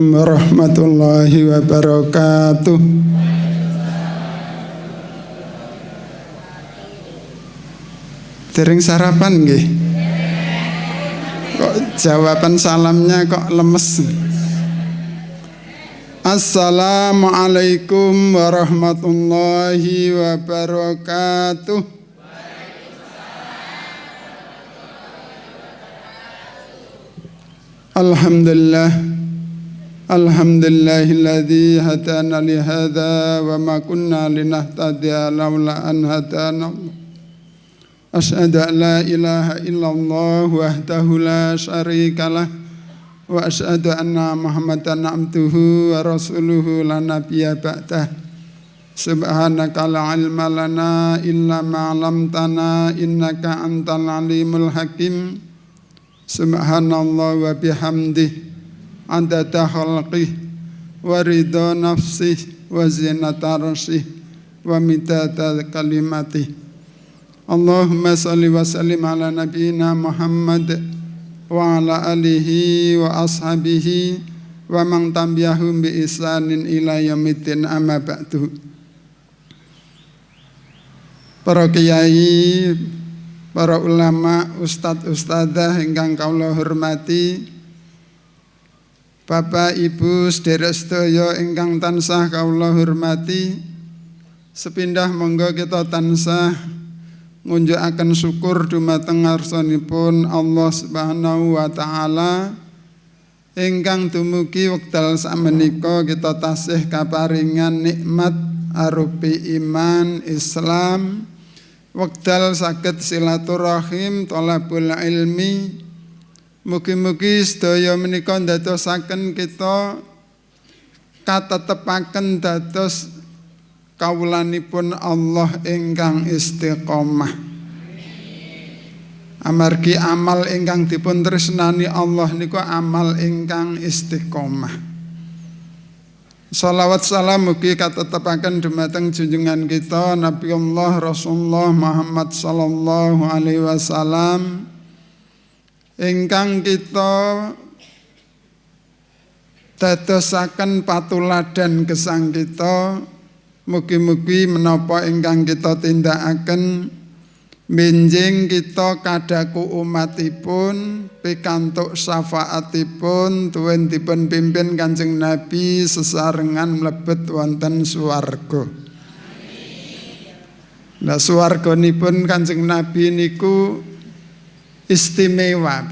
Warahmatullahi wabarakatuh. Dereng sarapan nggih? Kok jawaban salamnya kok lemes? Assalamualaikum warahmatullahi wabarakatuh. Alhamdulillahilladzi hadana li hadza wa ma kunna linahtadiya laula an hadana Allah. Asyhadu an la ilaha illallah wahdahu la syarikalah wa asyhadu anna Muhammadan abduhu wa rasuluhu la nabiyya ba'dah. Subhanaka la ilma lana illa ma 'allamtana innaka antal alimul hakim. Subhanallah wa bihamdihi adada khalqih wa ridha nafsih wa zinata arsyih wa midada kalimatih. Allahumma salli wa sallim ala nabiyyina Muhammad wa ala alihi wa ashabihi wa man tabi'ahum bi ihsanin ila yaumiddin, amma ba'du. Para kiai, para ulama, ustadz-ustadzah ingkang kula hormati, Bapak Ibu sedherek sedaya ingkang tansah kawula hormati, sepindah monggo kita tansah ngunjukaken syukur dumateng ngarsanipun Allah Subhanahu wa taala ingkang dumugi wekdal sakmenika kita tasih kaparingan nikmat arupi iman Islam, wekdal saged silaturahim thalabul ilmi. Mugi-mugi sedaya menika ndadosaken kita katetepaken dados kawulanipun Allah ingkang istiqomah. Amargi amal ingkang dipun tresnani Allah niku amal ingkang istiqomah. Shalawat salam mugi katetepaken dumateng junjungan kita Nabiullah Rasulullah Muhammad sallallahu alaihi wasallam ingkang kita dadosaken patuladan gesang kita. Mugi-mugi menapa ingkang kita tindakaken benjing kita kadaku umatipun pikantuk syafaatipun tuwin dipun pimpin Kanjeng Nabi sesarengan mlebet wonten swarga. Nah, swarganipun Kanjeng Nabi niku istimewa.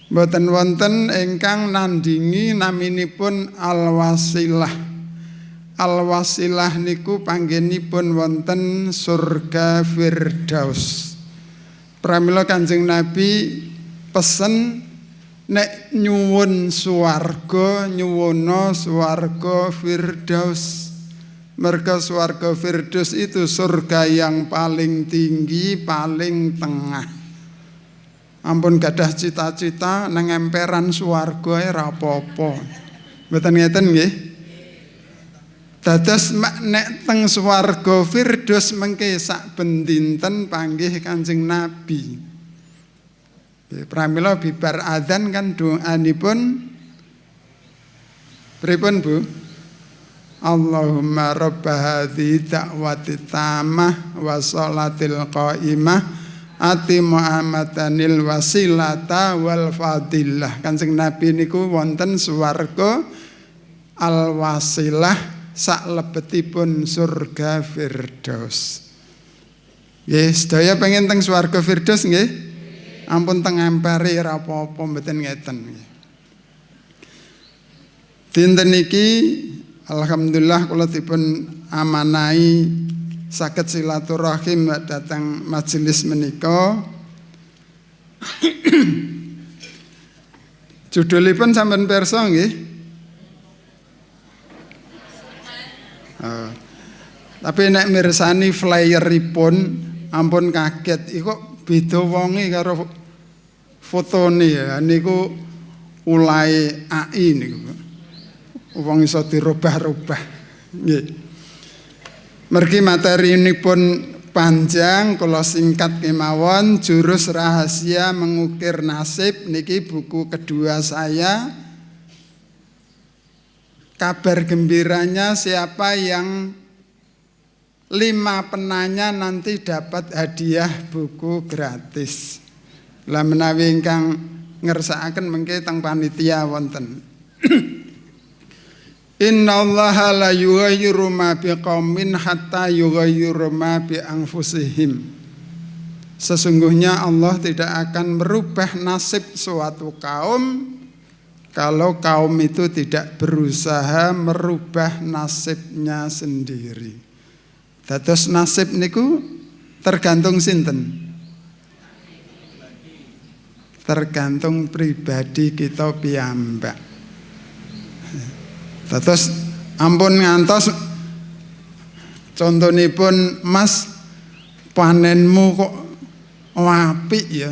Mboten wonten ingkang nandingi naminipun al-wasilah. Al-wasilah niku panggenipun wonten surga Firdaus. Pramila Kanjeng Nabi pesen nek nyuwun swarga nyuwuna swarga Firdaus. Merga swarga Firdaus itu surga yang paling tinggi, paling tengah. Ampun gadah cita-cita nang emperan swarga ae ra apa-apa. Mboten ngeten nggih? Dados nek teng swarga Firdaus mengke sak bendinten panggih Kanjeng Nabi. Pramila bibar adzan kan doanipun pripun Bu? Allahumma rabb hadhihi da'wati tammah wa sholatil qaimah ati Muhammadanil wasilata wal fadilah. Kanjeng Nabi niku wonten swarga al wasilah saklebetipun surga Firdaus. Nggih, sedaya pengen teng swarga Firdaus nggih? Ampun teng empere ora apa-apa mboten ngeten nggih. Dinten niki alhamdulillah kula dipun amanahi saged silaturahim datang majelis menika. Judulipun sampean pirsa nggih? Tapi nek mirsani flyeripun ampun kaget iku beda wonge karo fotone ya niku ulai AI niku. Wong iso dirubah-rubah. Nggih. Mergi materinipun panjang kula singkat kemawon. Jurus Rahasia Mengukir Nasib niki buku kedua saya kabar gembiranya siapa yang 5 penanya nanti dapat hadiah buku gratis. Lah menawi ingkang ngersakaken mengke teng panitia wonten. Innallaha la yughayyiru ma biqaumin hatta yughayyiru ma bi anfusihim. Sesungguhnya Allah tidak akan merubah nasib suatu kaum kalau kaum itu tidak berusaha merubah nasibnya sendiri. Dados nasib niku tergantung sinten? Tergantung pribadi kita piyambak. Dados ampun ngantos contonipun, Mas, panenmu kok apik ya.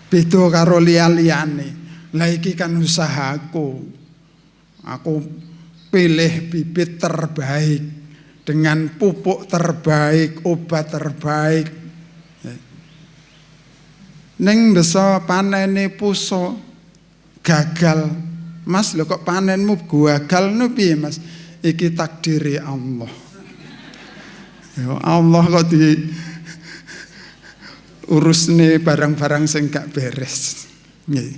Beda karo liya-liyane. Lah iki kan usahaku. Aku pilih bibit terbaik dengan pupuk terbaik, obat terbaik. Ning desa panene puso gagal. Mas, lho kok panenmu gagal nu piye, Mas? Iki takdiri Allah. Ya Allah kok di urusne barang-barang sing gak beres. Nggih.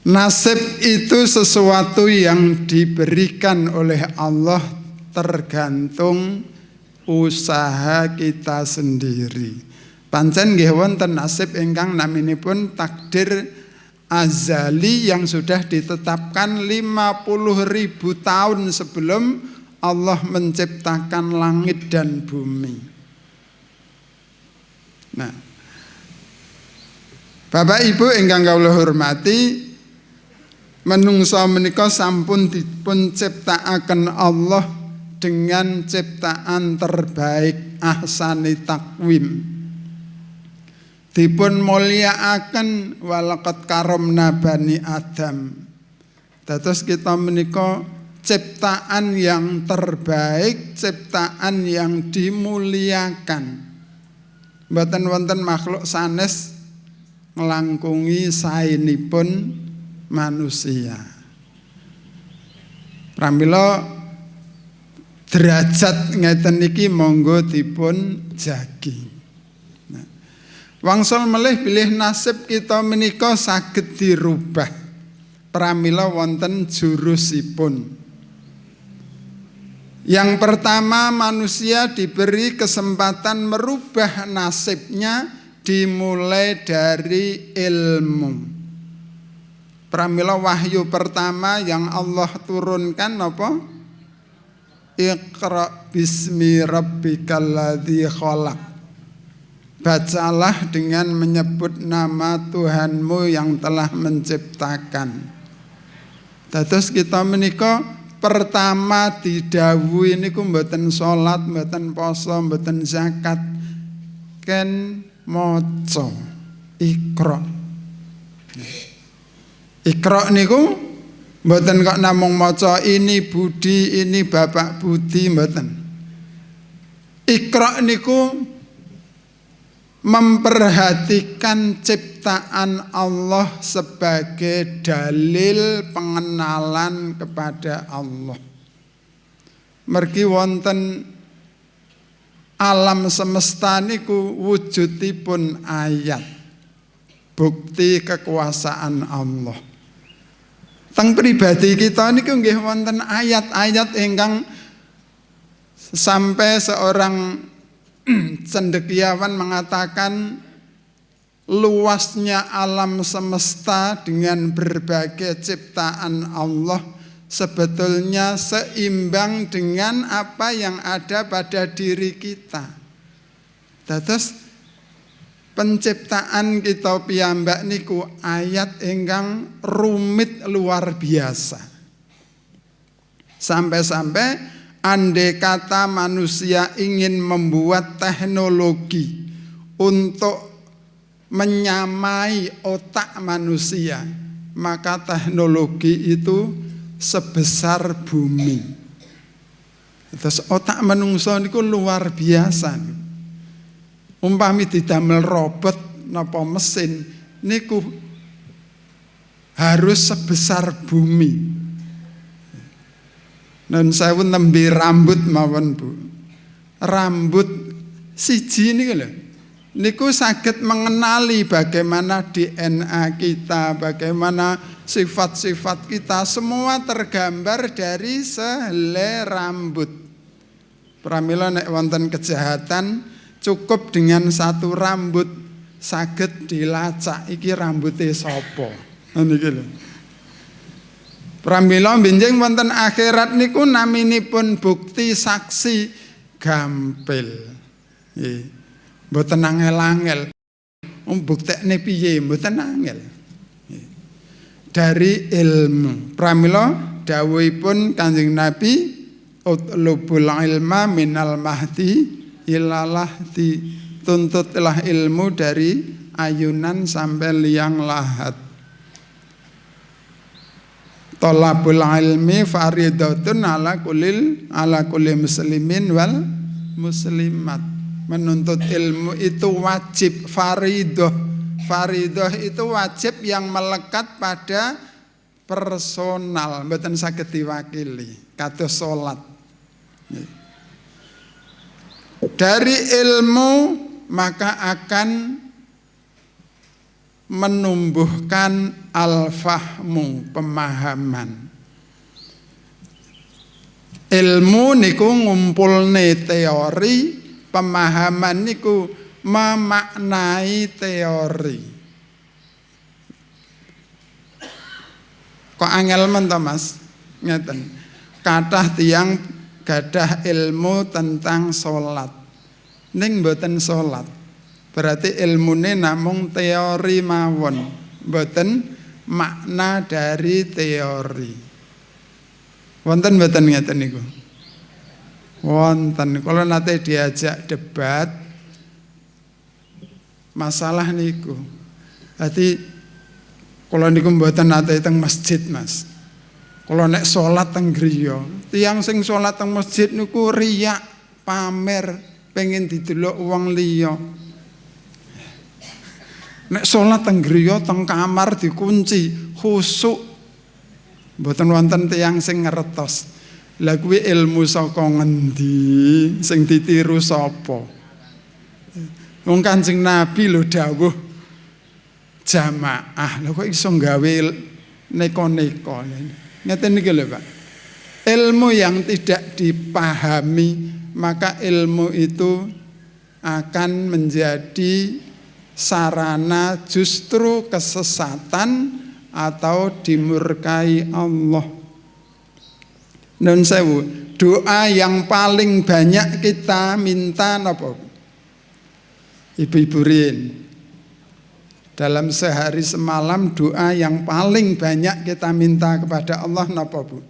Nasib itu sesuatu yang diberikan oleh Allah tergantung usaha kita sendiri. Pancen nggih wonten nasib ingkang naminipun takdir azali yang sudah ditetapkan 50.000 tahun sebelum Allah menciptakan langit dan bumi. Nah, Bapak Ibu ingkang kawula hormati, menungsa menika sampun dipun ciptakaken Allah dengan ciptaan terbaik, ahsani takwim. Dipun mulyakaken walaqad karomna bani Adam. Dados kita menika ciptaan yang terbaik, ciptaan yang dimuliakan. Mboten wonten makhluk sanes nglangkungi saenipun manusia. Pramila derajat ngeten iki monggo dipun jagi. Wangsul melih bilih nasib kita menika saged dirubah pramila wonten jurusipun. Yang pertama, manusia diberi kesempatan merubah nasibnya dimulai dari ilmu. Pramila wahyu pertama yang Allah turunkan apa? Iqra bismi rabbikal ladzi khalaq. Bacalah dengan menyebut nama Tuhanmu yang telah menciptakan. Dados kita menika pertama didhawuhi niku mboten salat, mboten poso, mboten zakat, ken maca Iqra. Iqra niku mboten kok namung maca ini Budi, ini Bapak Budi, mboten. Iqra niku memperhatikan ciptaan Allah sebagai dalil pengenalan kepada Allah. Mergi wonten alam semesta niku wujudipun ayat, bukti kekuasaan Allah. Teng pribadi kita niku nggih wonten ayat-ayat ingkang sampai seorang cendekiawan mengatakan luasnya alam semesta dengan berbagai ciptaan Allah sebetulnya seimbang dengan apa yang ada pada diri kita. Dados penciptaan kita piyambak niku ayat ingkang rumit luar biasa. Sampai-sampai andai kata manusia ingin membuat teknologi untuk menyamai otak manusia, maka teknologi itu sebesar bumi. Terus otak manungsa niku luar biasa. Umpami didamel robot napa mesin niku harus sebesar bumi. Nun sewu nembe rambut mawon Bu. Rambut siji niku lho. Niku saged mengenali bagaimana DNA kita, bagaimana sifat-sifat kita, semua tergambar dari sehelai rambut. Pramila nek wonten kejahatan cukup dengan satu rambut saged dilacak iki rambute sapa. Niki lho. Pramila benjing wonten akhirat niku naminipun bukti saksi gampil. Nggih. Mboten angel-angel. Mbuktekne piye mboten angel. Dari ilmu. Pramila dawuhipun Kanjeng Nabi utlubul ilma minal mahdi ilal lahdi. Tuntutlah ilmu dari ayunan sampai liang lahat. Thalabul ilmi faridatun ala kulli muslimin wal muslimat. Menuntut ilmu itu wajib, faridah. Faridah itu wajib yang melekat pada personal, mboten saged diwakili, kados salat. Dari ilmu maka akan menumbuhkan al-fahmu, pemahaman. Ilmu niku ngumpulne teori, pemahaman niku memaknai teori. Kok angel men to Mas? Ngeten. Kathah tiyang gadah ilmu tentang salat. Ning mboten salat. Berarti ilmune namung teori mawon, mboten makna dari teori. Wonten mboten ngeten niku? Wonten. Kalau nate diajak debat masalah niku. Dadi kalau niku mboten nate teng masjid, Mas. Kalau nek salat teng griya, tiyang sing salat teng masjid niku riyak, pamer, pengen didelok wong liya. Nek salat teng griya teng kamar dikunci, khusuk. Mboten wonten tiyang sing ngertos. Lah kuwi ilmu saka ngendi? Sing ditiru sapa? Wong Kanjeng Nabi lho dawuh jamaah. Lha kok iso gawe neko-neko. Ngeten niki lho, Pak. Ilmu yang tidak dipahami, maka ilmu itu akan menjadi sarana justru kesesatan atau dimurkai Allah. Nun sewu, doa yang paling banyak kita minta napa? Ibu-ibu Rin. Dalam sehari semalam doa yang paling banyak kita minta kepada Allah napa, Bu?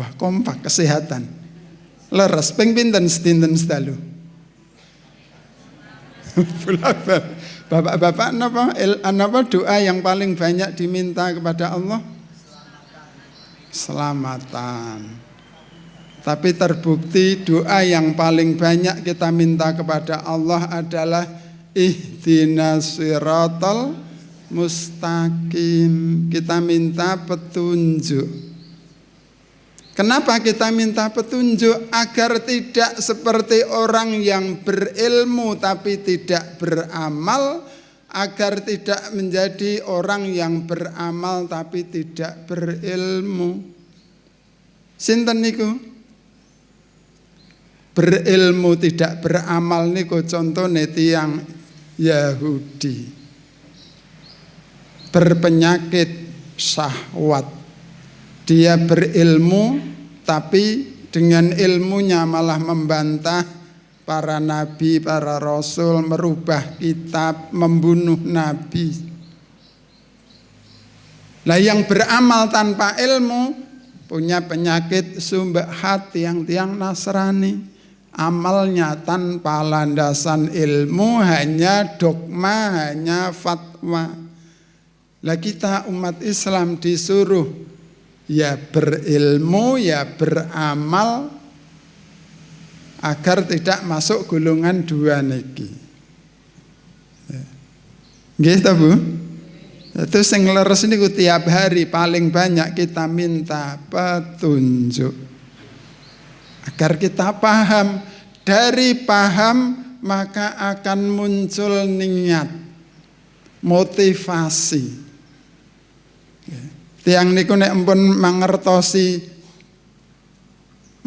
Wah, kompak, kesehatan. Leres ping pinten sedinten sedalu? Bapak-bapak napa doa yang paling banyak diminta kepada Allah? Selamatan. Tapi terbukti doa yang paling banyak kita minta kepada Allah adalah ihdinas siratal mustaqim. Kita minta petunjuk. Kenapa kita minta petunjuk? Agar tidak seperti orang yang berilmu tapi tidak beramal, agar tidak menjadi orang yang beramal tapi tidak berilmu. Sinten niku? Berilmu tidak beramal niku contohnya tiyang Yahudi. Berpenyakit syahwat. Dia berilmu tapi dengan ilmunya malah membantah para nabi, para rasul, merubah kitab, membunuh nabi. Lah yang beramal tanpa ilmu punya penyakit sumbahat, tiang-tiang Nasrani. Amalnya tanpa landasan ilmu, hanya dogma, hanya fatwa. Lah kita umat Islam disuruh ya berilmu, ya beramal, agar tidak masuk golongan dua niki. Nggih ta, Bu? Terus yang leres niku tiap hari paling banyak kita minta petunjuk agar kita paham. Dari paham maka akan muncul niat, motivasi. Tiang niku nek empun mangertosi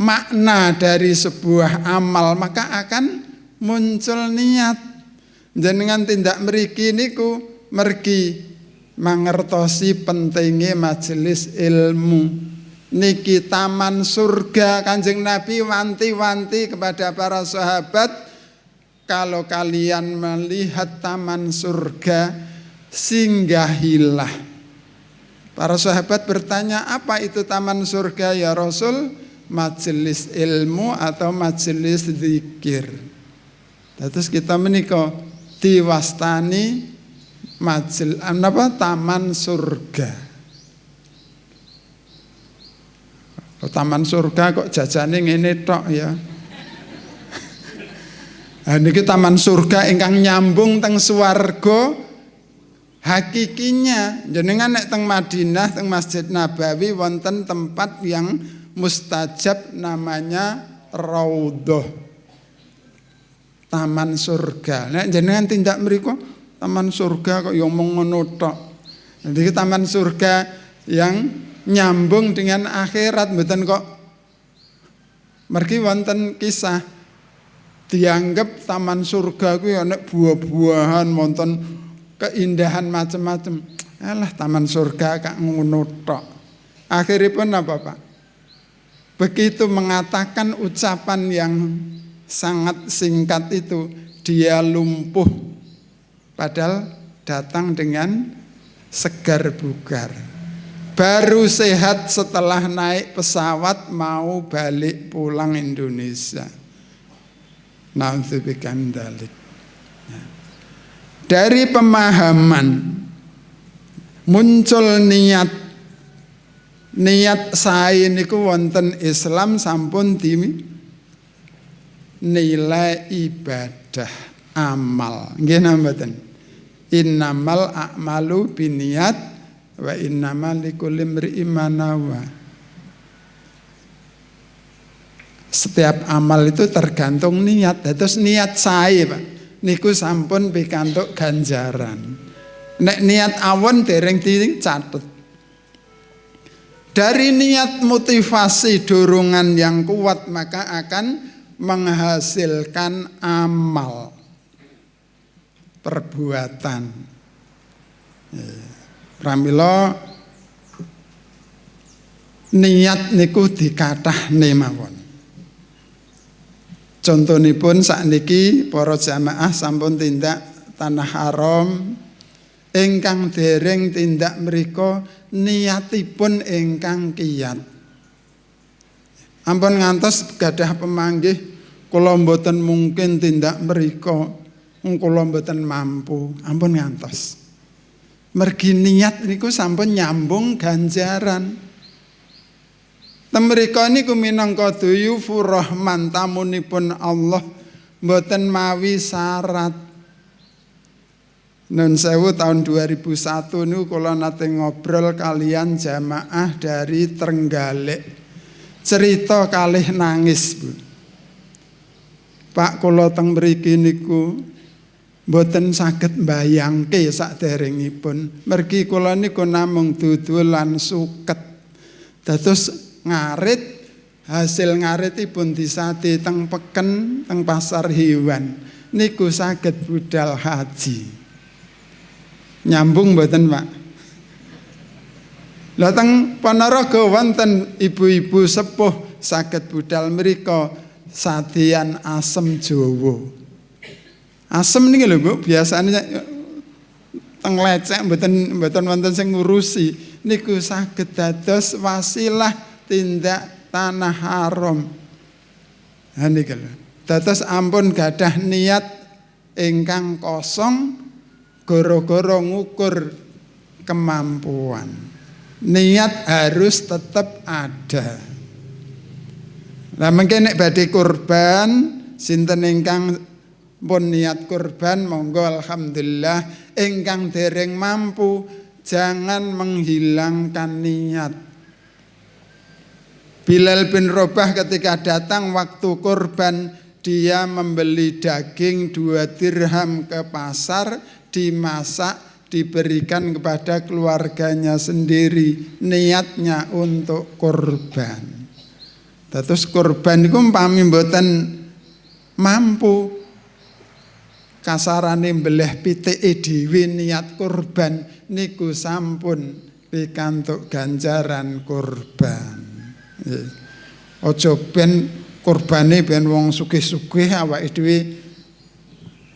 makna dari sebuah amal maka akan muncul niat. Jenengan tindak mriki niku mergi mangertosi pentingnya majelis ilmu. Niki taman surga. Kanjeng Nabi wanti-wanti kepada para sahabat, kalau kalian melihat taman surga, singgahilah. Para sahabat bertanya, apa itu taman surga ya Rasul? Majelis ilmu atau majelis zikir. Terus kita menika diwastani taman surga. Taman surga kok jajane ngene tok ya. Niki taman surga ingkang nyambung teng swarga hakikinya. Jenengan nek teng Madinah teng Masjid Nabawi wonten tempat yang mustajab namanya Raudhah. Taman surga. Nek jenengan tindak mriku taman surga kok yang ngono tok. Jadi taman surga yang nyambung dengan akhirat mboten kok. Mergi wonten kisah dianggap taman surga ku ana buah-buahan, wonten keindahan macam-macam. Alah taman surga kak ngono tok. Akhiripun apa Pak? Begitu mengatakan ucapan yang sangat singkat itu, dia lumpuh. Padahal datang dengan segar bugar. Baru sehat setelah naik pesawat mau balik pulang Indonesia. Na'udzubillah min dzalik. Dari pemahaman muncul niat sae niku wonten Islam sampun nilai ibadah amal. Nggih napa mboten? Innamal a'malu binniyat wa innamal likulli imri'in ma nawa. Setiap amal itu tergantung niat. Terus niat sae, Pak, niku sampun pikantuk ganjaran. Nek niat awon dereng dicatet. Dari niat motivasi dorongan yang kuat maka akan menghasilkan amal. Perbuatan. Pramila niat niku dikathahne mawon. Contonipun sakniki para jamaah sampun tindak tanah haram ingkang dereng tindak mriku niatipun ingkang kiyat. Ampun ngantos gadah pemanggih kula mboten mungkin tindak mriku. Kula mboten mampu, ampun ngantos. Mergi niat niku sampun nyambung ganjaran. Temrika niku minangka duyufur rahman, tamunipun Allah mboten mawi syarat. Nun sewu tahun 2001 niku kula nate ngobrol kalian jamaah dari Trenggalek. Cerita kalih nangis, Bu. Pak kula teng mriki niku mboten saged mbayangke saderengipun. Mergi kula niku namung dudulan suket. Dados ngarit, hasil ngaritipun disate teng peken teng pasar hewan. Niku saged budal haji. Nyambung mboten, Pak? Lah teng Ponorogo wonten ibu-ibu sepuh saged budal mriku sadean asem Jawa. Asem niki lho Bu, biasane teng lecek mboten wonten sing ngurusi. Niku saged dados wasilah tindak tanah haram. Ha niki lho. Dados ampun gadah niat ingkang kosong gara-gara ngukur kemampuan. Niat harus tetap ada. Lah mengke nek badhe kurban sinten ingkang pun niat kurban monggo alhamdulillah, ingkang dereng mampu jangan menghilangkan niat. Bilal bin Rabah ketika datang waktu kurban, dia membeli daging 2 dirham ke pasar, dimasak, diberikan kepada keluarganya sendiri, niatnya untuk kurban. Terus kurban itu umpami mboten mampu, kasarane mbeleh pitike dhewe niat kurban niku sampun pikantuk ganjaran kurban. Aja ben kurbane ben wong sugih-sugih awake dhewe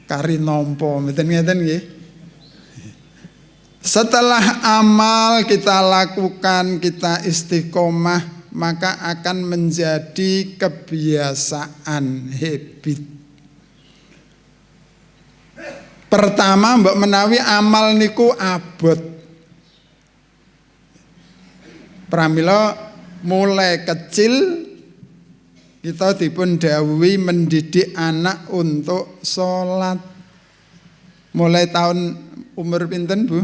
kari nampa, mboten-mboten nggih. Setelah amal kita lakukan, kita istiqomah, maka akan menjadi kebiasaan, habit. Pertama mbok menawi amal niku abot. Pramila mulai kecil kita dipun dawuhi mendidik anak untuk sholat. Mulai tahun umur pinten Bu?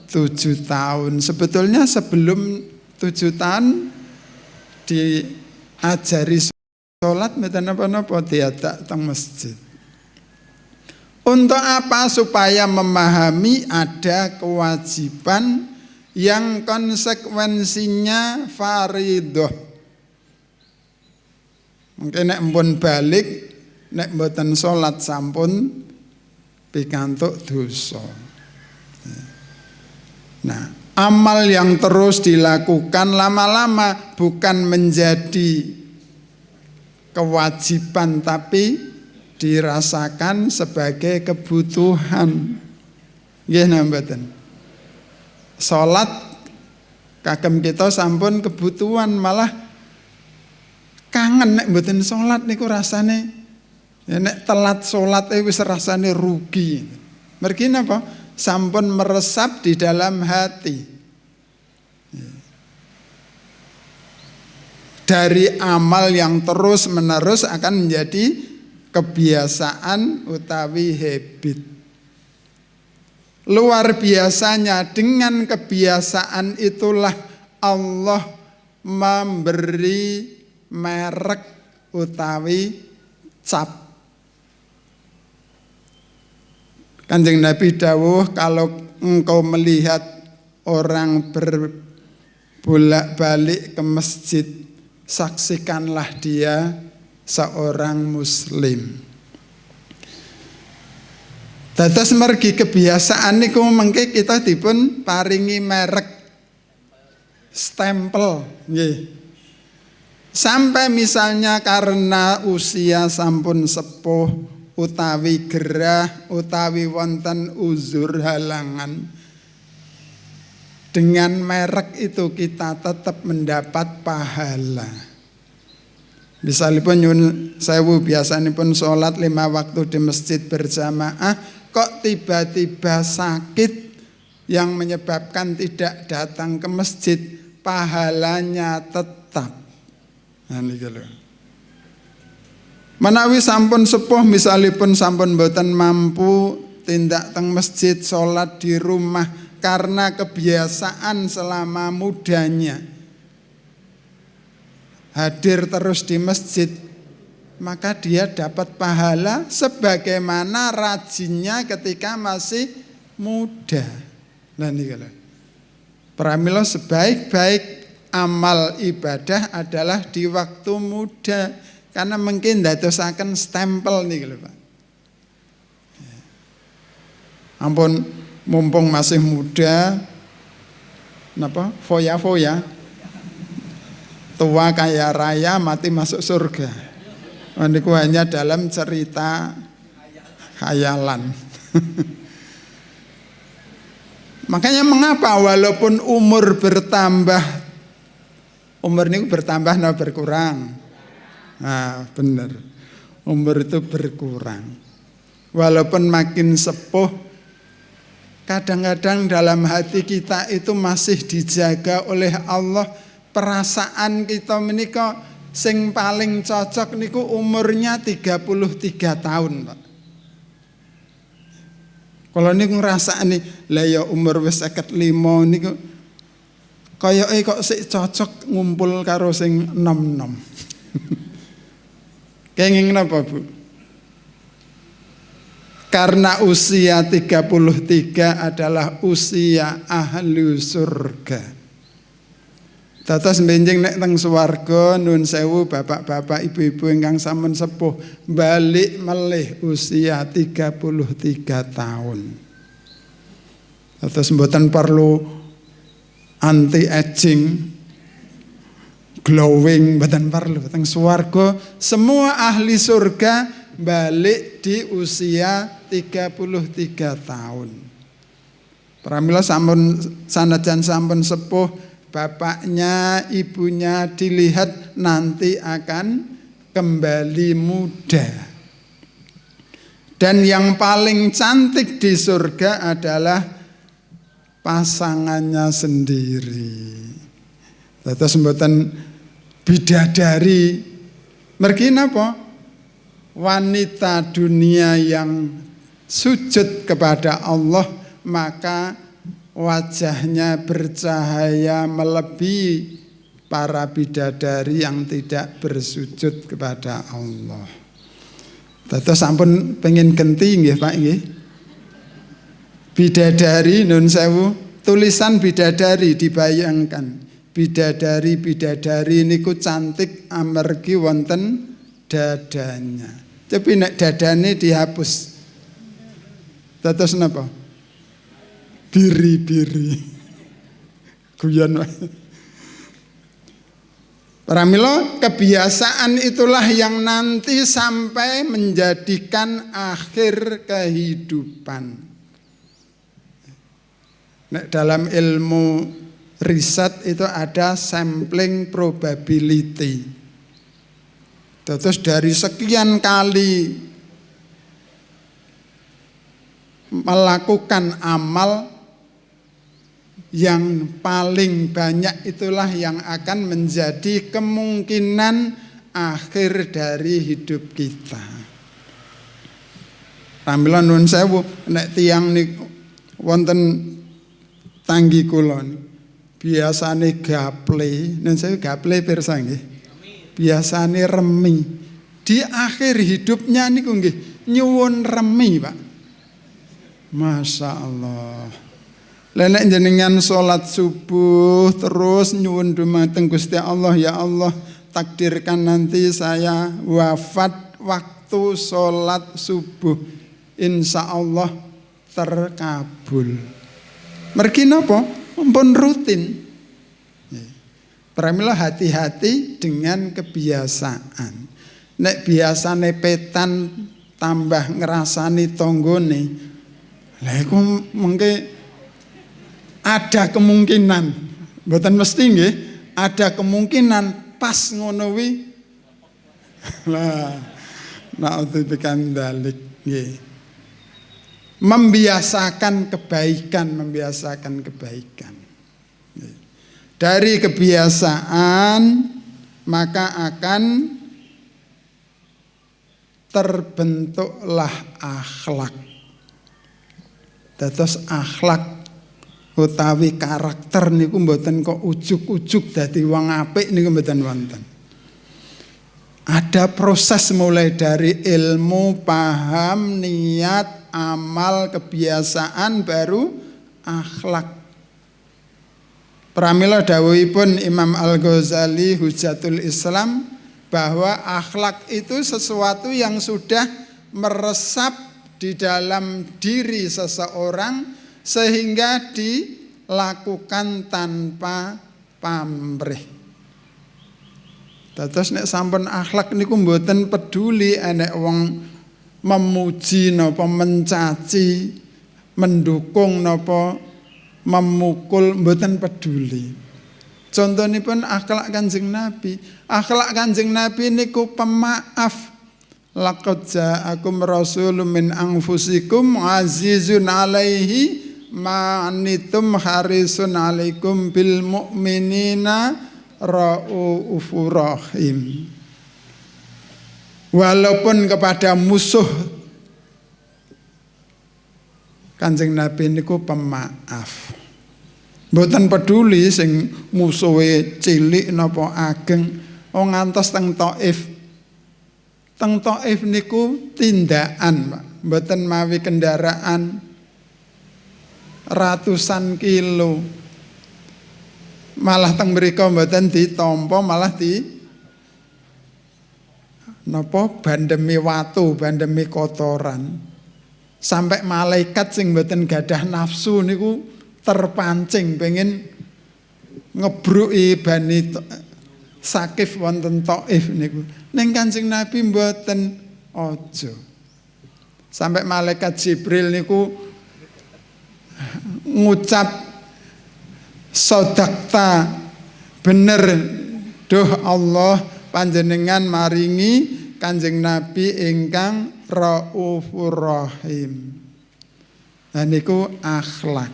7 tahun. Sebetulnya sebelum 7 tahun diajari sholat mboten napa-napa, diadak teng masjid. Untuk apa? Supaya memahami ada kewajiban yang konsekuensinya fardhah. Mungkin nek mpun balik, nek mboten salat sampun pikantuk dosa. Nah, amal yang terus dilakukan lama-lama bukan menjadi kewajiban tapi dirasakan sebagai kebutuhan. Nggih napa mboten? Salat kagem kita sampun kebutuhan, malah kangen nek mboten salat niku rasane ya nek telat salat wis rasane rugi. Mergi napa? Sampun meresap di dalam hati. Dari amal yang terus-menerus akan menjadi kebiasaan utawi habit. Luar biasanya dengan kebiasaan itulah Allah memberi merek utawi cap. Kanjeng Nabi dawuh, kalau engkau melihat orang berbolak-balik ke masjid, saksikanlah dia seorang muslim. Dados mergi kebiasaan niku mengke kita dipun paringi merek stempel nggih. Sampai misalnya karena usia sampun sepuh utawi gerah utawi wonten uzur halangan, dengan merek itu kita tetap mendapat pahala. Misalipun nyun sewu biasanipun sholat 5 waktu di masjid berjamaah, kok tiba-tiba sakit yang menyebabkan tidak datang ke masjid, pahalanya tetap. Nah niki lho. Menawi sampun sepuh misalipun sampun mboten mampu tindak teng masjid, sholat di rumah karena kebiasaan selama mudanya hadir terus di masjid, maka dia dapat pahala sebagaimana rajinnya ketika masih muda. Nah niki lho. Pramila sebaik-baik amal ibadah adalah di waktu muda, karena mungkin ndadosaken stempel niki lho Pak. Ampun mumpung masih muda, napa foya-foya, tua kaya raya mati masuk surga. Niku hanya dalam cerita khayalan. Makanya mengapa walaupun umur bertambah, umur niku bertambah atau berkurang? Nah, benar. Umur itu berkurang. Walaupun makin sepuh, kadang-kadang dalam hati kita itu masih dijaga oleh Allah. Perasaan kita menika sing paling cocok niku umurnya 33 tahun, Pak. Kalau niku ngrasakne lah ya umur wis 55 niku kayak kok sik cocok ngumpul karo sing nom-nom. Kenging napa, Bu? Karena usia 33 adalah usia ahli surga. Dados benjing nek teng swarga nun sewu bapak-bapak ibu-ibu ingkang sampun sepuh balik melih usia 33 tahun. Dados mboten perlu anti aging, glowing, mboten perlu. Teng swarga semua ahli surga balik di usia 33 tahun. Pramila sampun sanajan sampun sepuh, bapaknya, ibunya dilihat nanti akan kembali muda. Dan yang paling cantik di surga adalah pasangannya sendiri. Terus mboten bidadari. Mergi napa? Wanita dunia yang sujud kepada Allah, maka wajahnya bercahaya melebihi para bidadari yang tidak bersujud kepada Allah. Dados sampun pengen genti nggih Pak nggih. Bidadari nun sewu, tulisan bidadari dibayangkan. Bidadari niku cantik amargi wonten dadanya. Tapi nek dadane dihapus. Dados napa? Biri-biri. Guyon wae. Pramila kebiasaan itulah yang nanti sampai menjadikan akhir kehidupan. Nek dalam ilmu riset itu ada sampling probability. Terus dari sekian kali melakukan amal, yang paling banyak itulah yang akan menjadi kemungkinan akhir dari hidup kita. Pramila nuwun sewu, nek tiyang niku wonten tanggi kula biasane gaple, nuwun sewu gaple pirsa nggih. Biasane remi. Di akhir hidupnya niku nggih nyuwun remi, Pak. Masya Allah. Lenek jenengan sholat subuh terus nyuwun dumateng Gusti Allah, ya Allah takdirkan nanti saya wafat waktu sholat subuh, insya Allah terkabul. Mergi napa? Mumpun rutin. Pramila hati-hati dengan kebiasaan. Nek biasane petan tambah ngrasani tanggane, lha iku mengke ada kemungkinan, mboten mesti nggih, ada kemungkinan pas ngono wi. Lah, naudzubillah dzalik nggih. Membiasakan kebaikan. Dari kebiasaan maka akan terbentuklah akhlak. Dados akhlak utawi karakter niku mboten kok ujug-ujug dadi wong apik niku mboten wonten. Ada proses mulai dari ilmu, paham, niat, amal, kebiasaan baru akhlak. Pramila dawuhipun Imam Al-Ghazali Hujjatul Islam bahwa akhlak itu sesuatu yang sudah meresap di dalam diri seseorang sehingga dilakukan tanpa pamrih. Dados nek sampun akhlak niku mboten peduli enek wong memuji napa mencaci, mendukung napa memukul, mboten peduli. Contonipun akhlak Kanjeng Nabi. Akhlak Kanjeng Nabi niku pemaaf. Laqad ja'akum rasulun min anfusikum azizun 'alaihi ma anittum harisun 'alaikum bil mu'minina raufur rahim. Walaupun kepada musuh Kanjeng Nabi niku pemaaf. Mboten peduli sing musuhe cilik napa ageng, ngantos teng Thaif. Teng Thaif niku tindakan, Pak. Mboten mawi kendaraan ratusan kilo. Malah teng mriku mboten ditampa, malah bandemi watu, bandemi kotoran. Sampai malaikat sing mboten gadah nafsu niku terpancing pengen ngebruki Bani Sakif wonten Thaif niku. Ning Kanjeng Nabi mboten aja. Sampai malaikat Jibril niku ngucap sodakta bener duh Allah panjenengan maringi Kanjeng Nabi ingkang Raufur Rahim. Nah niku akhlak.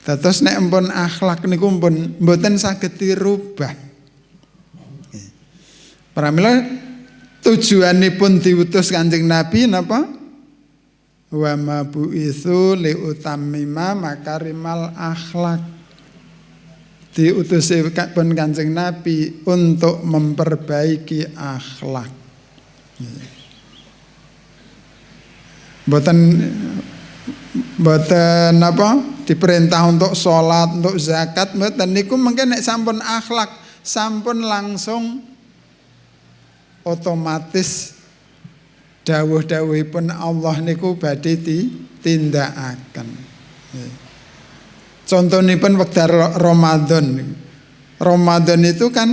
Dados nek empun akhlak niku pun mboten saged dirubah. Pramila tujuanipun diutus Kanjeng Nabi napa? Wa ma bu'itsu li utammima makarimal akhlak. Diutusipun Kanjeng Nabi untuk memperbaiki akhlak. Mboten apa diperintah untuk sholat, untuk zakat, mboten niku mungkin nek sampun akhlak, sampun langsung otomatis dawuh-dawuhipun Allah niku badhe ditindakaken. Contonipun wekdal Ramadan. Ramadan itu kan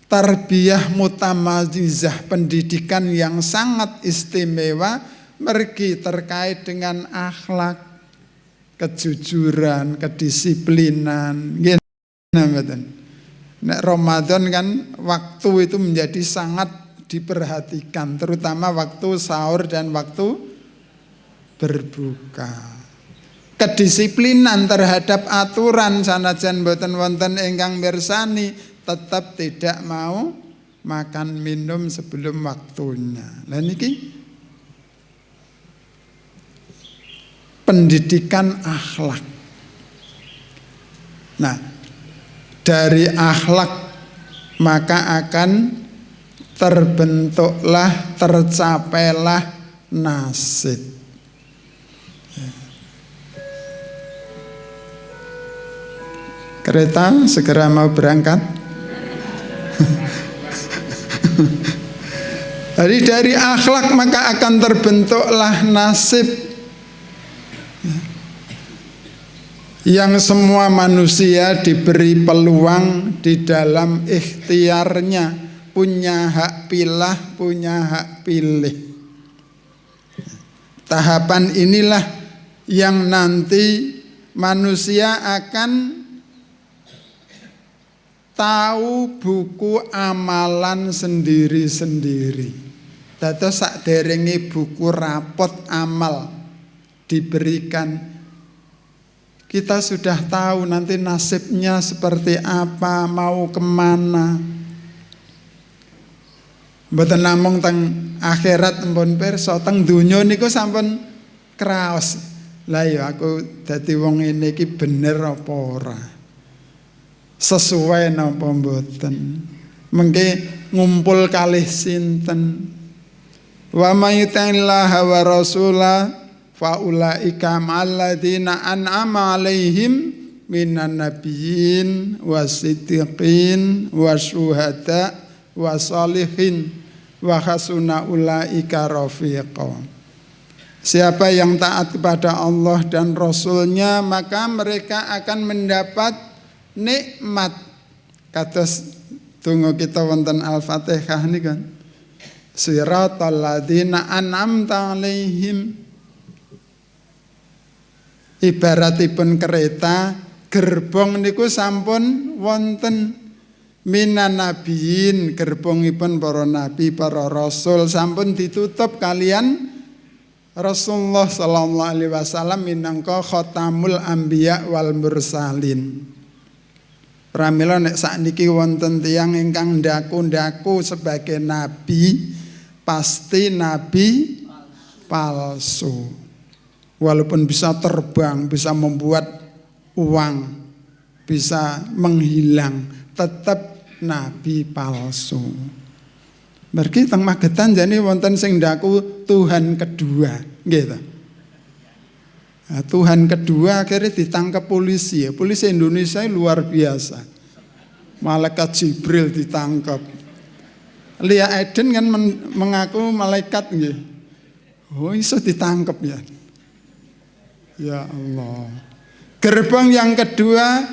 tarbiyah mutamazizah, pendidikan yang sangat istimewa mergi terkait dengan akhlak, kejujuran, kedisiplinan. Nek Ramadan kan waktu itu menjadi sangat diperhatikan, terutama waktu sahur dan waktu berbuka. Kedisiplinan terhadap aturan sanajan boten wonten ingkang mirsani, tetap tidak mau makan minum sebelum waktunya. Lah niki pendidikan akhlak. Nah, dari akhlak maka akan terbentuklah, tercapailah nasib. Kereta segera mau berangkat. Jadi dari akhlak maka akan terbentuklah nasib. Yang semua manusia diberi peluang di dalam ikhtiarnya, punya hak pilah, punya hak pilih. Tahapan inilah yang nanti manusia akan tahu buku amalan sendiri-sendiri. Dados sakderenge buku rapot amal diberikan, kita sudah tahu nanti nasibnya seperti apa, mau kemana. Mboten namung teng akhirat empun pirsa, teng donya niku sampun kraos. Lah ya aku dadi wong ngene iki bener apa ora? Sesuai napa mboten? Mengke ngumpul kalih sinten? Wa may yuti'illaha wa rasulah faulaika ma'alladzina an'ama 'alaihim minan nabiyyin wasiddiqin wasyuhada wasalihin wa hasuna ulaika rafiqa. Siapa yang taat kepada Allah dan Rasulnya, maka mereka akan mendapat nikmat. Kados donga kita wonten Al-Fatihah niku kan. Siratal ladzina an'amta 'alaihim. Ibaratipun kereta, gerbong niku sampun wonten minan nabiyin, gerbongipun para nabi, para rasul sampun ditutup kalian Rasulullah sallallahu alaihi wasallam minangka khatamul anbiya wal mursalin. Pramila nek sakniki wonten tiyang ingkang ndaku-ndaku sebagai nabi, pasti nabi palsu. Walaupun bisa terbang, bisa membuat uang, bisa menghilang, tetap nabi palsu. Mergi teng Magetan jane wonten sing ndaku Tuhan kedua, gitu. Nah, Tuhan kedua akhirnya ditangkap polisi. Polisi Indonesia luar biasa. Malaikat Jibril ditangkap. Lia Eden kan mengaku malaikat nggih. Oh, iso ditangkap ya. Ya Allah. Gerbang yang kedua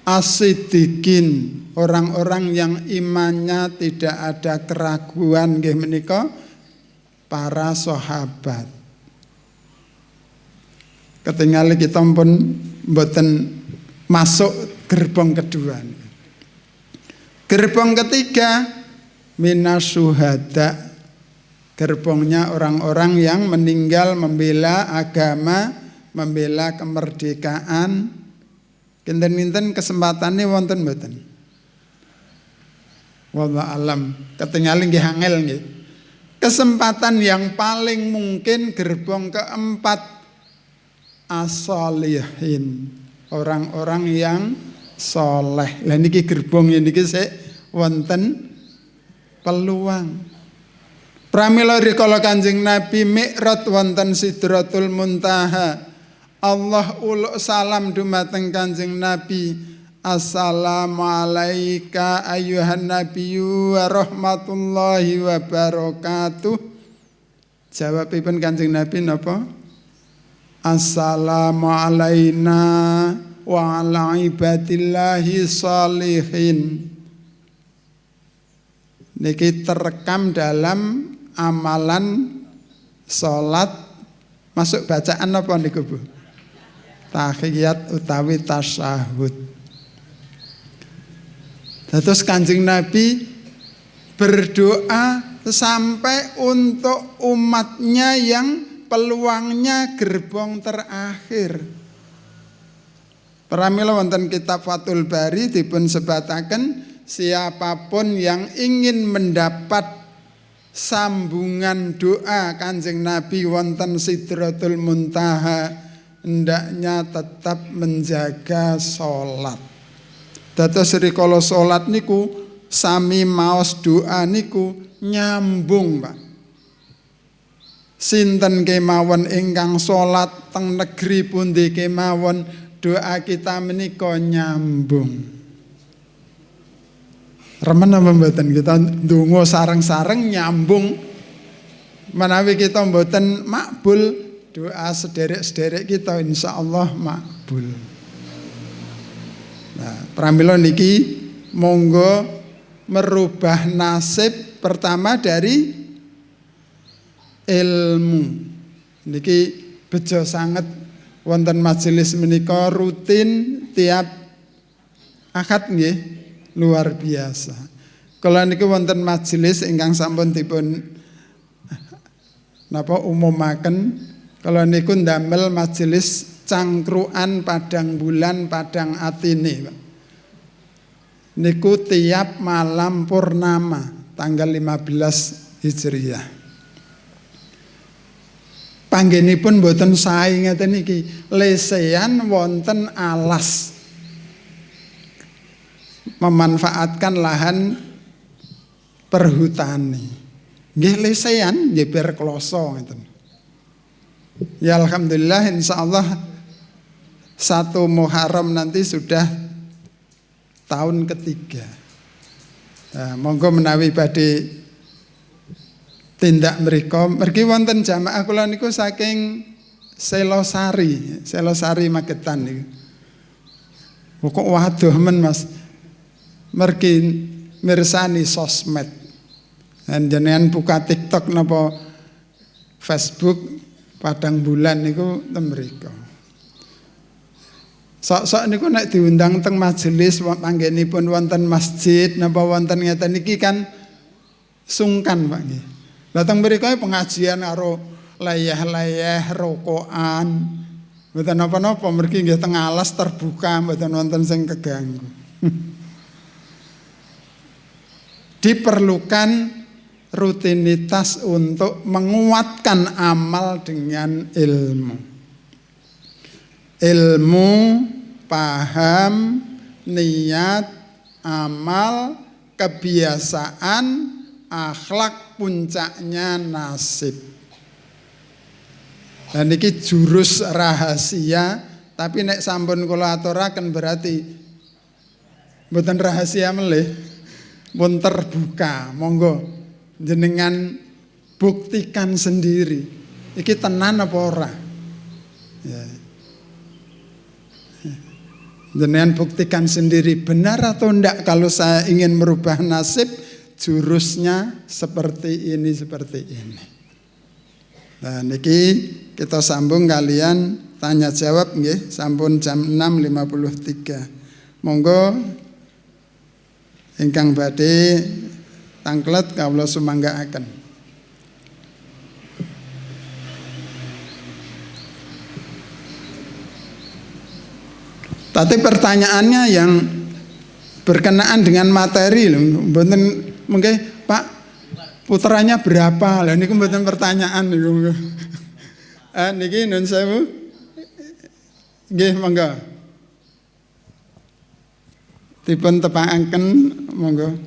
as-siddiqin, orang-orang yang imannya tidak ada keraguan nggih menika para sahabat. Ketinggalan kita pun mboten masuk gerbang kedua. Gerbang ketiga minasyuhada, gerbongnya orang-orang yang meninggal membela agama, membela kemerdekaan. Kinten-kinten kesempatannya wonten mboten? Wallahu alam. Ketinggalan nggih angel nggih. Kesempatan yang paling mungkin gerbong keempat as-sholihin, orang-orang yang soleh. Lah niki gerbong niki sik wonten peluang. Pramila rikala Kanjeng Nabi Mi'raj wonten Sidratul Muntaha. Allah uluk salam dumateng Kanjeng Nabi. Assalamualaika ayyuhan nabiyyu wa rahmatullahi wa barakatuh. Jawabipun Kanjeng Nabi napa? Assalamu alaina wa ala ibadillahi sholihin. Niki terekam dalam amalan salat, masuk bacaan apa niku Bu? Tahiyat utawi tasyahud. Terus Kanjeng Nabi berdoa sampai untuk umatnya yang peluangnya gerbong terakhir. Pramila wonten kitab Fathul Bari dipun sebataken siapapun yang ingin mendapat sambungan doa Kanjeng Nabi wonten Sidratul Muntaha, hendaknya tetap menjaga sholat. Dados rikala sholat niku sami maos doa niku nyambung, Pak. Sinten kemawon ingkang sholat teng negeri pundi kemawon, doa kita menika nyambung. Remen apa mboten kita ndonga sareng-sareng nyambung. Menawi kita mboten makbul, doa sederek-sederek kita insyaallah makbul. Nah, pramila niki monggo merubah nasib pertama dari ilmu. Niki bejo sanget wonten majelis menika rutin tiap akad nggih, luar biasa. Kala niki wonten majelis ingkang sampun dipun napa umumaken, kala niku ndamel majelis cangkruan padang bulan padang atine, Pak. Niku tiap malam purnama tanggal 15 Hijriah. Panggenipun mboten sae ngeten iki, lesehan wonten alas. Memanfaatkan lahan perhutani. Nggih lesehan nggih ber kloso ngeten. Ya alhamdulillah insyaallah 1 Muharram nanti sudah tahun ketiga. Nah, monggo menawi badhe tindak mriku, mergi wonten jamaah kula niku saking Selosari Magetan niku. Kok waduh men Mas. Mergi mirsani sosmed. Jenengan buka TikTok napa Facebook padang bulan niku ten mriku. Sok-sok niku nek diundang teng majelis panggenipun wonten masjid napa wonten ngeten niki kan sungkan Pak nggih. Lah teng mriku pengajian karo layah-layah rokokan. Mboten napa-napa mergi nggih teng alas terbuka mboten wonten sing keganggu. Diperlukan rutinitas untuk menguatkan amal dengan ilmu. ilmu, paham, niat, amal, kebiasaan, akhlak, puncaknya nasib. Dan ini jurus rahasia, tapi nek sampun kula aturaken berarti mboten rahasia melih, pun terbuka. Monggo jenengan buktikan sendiri. Iki tenan apa ora? Ya. Jenengan buktikan sendiri benar atau enggak kalau saya ingin merubah nasib, jurusnya seperti ini, seperti ini. Nah niki kita sambung kalian tanya jawab nggih, sampun jam 6.53. Monggo ingkang badhe tangklet kawula sumanggaaken. Tapi pertanyaannya yang berkenaan dengan materi lho, mboten mungkin Pak putranya berapa? Lah niku mboten pertanyaan niku. Niki nun sewu. Nggih monggo. Dipun tepakaken monggo.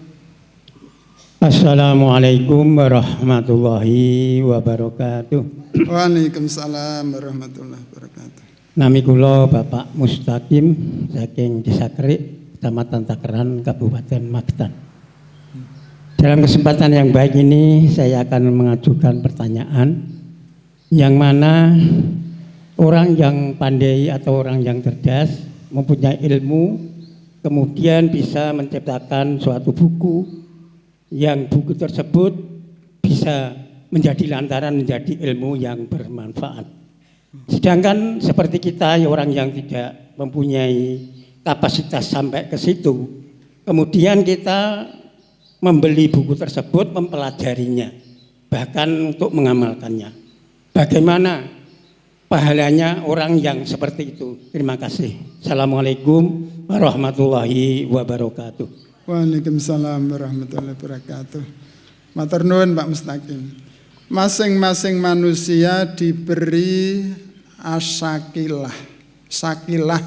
Assalamualaikum warahmatullahi wabarakatuh. Waalaikumsalam warahmatullahi wabarakatuh. Nami kula Bapak Mustaqim saking Desa Kerik, Kecamatan Takeran, Kabupaten Magetan. Dalam kesempatan yang baik ini saya akan mengajukan pertanyaan yang mana orang yang pandai atau orang yang cerdas mempunyai ilmu kemudian bisa menciptakan suatu buku yang buku tersebut bisa menjadi lantaran menjadi ilmu yang bermanfaat. Sedangkan seperti kita orang yang tidak mempunyai kapasitas sampai ke situ, kemudian kita membeli buku tersebut, mempelajarinya, bahkan untuk mengamalkannya. Bagaimana pahalanya orang yang seperti itu? Terima kasih. Assalamualaikum warahmatullahi wabarakatuh. Waalaikumsalam warahmatullahi wabarakatuh. Matur nuwun Pak Mustaqim. Masing-masing manusia diberi asakilah. Sakilah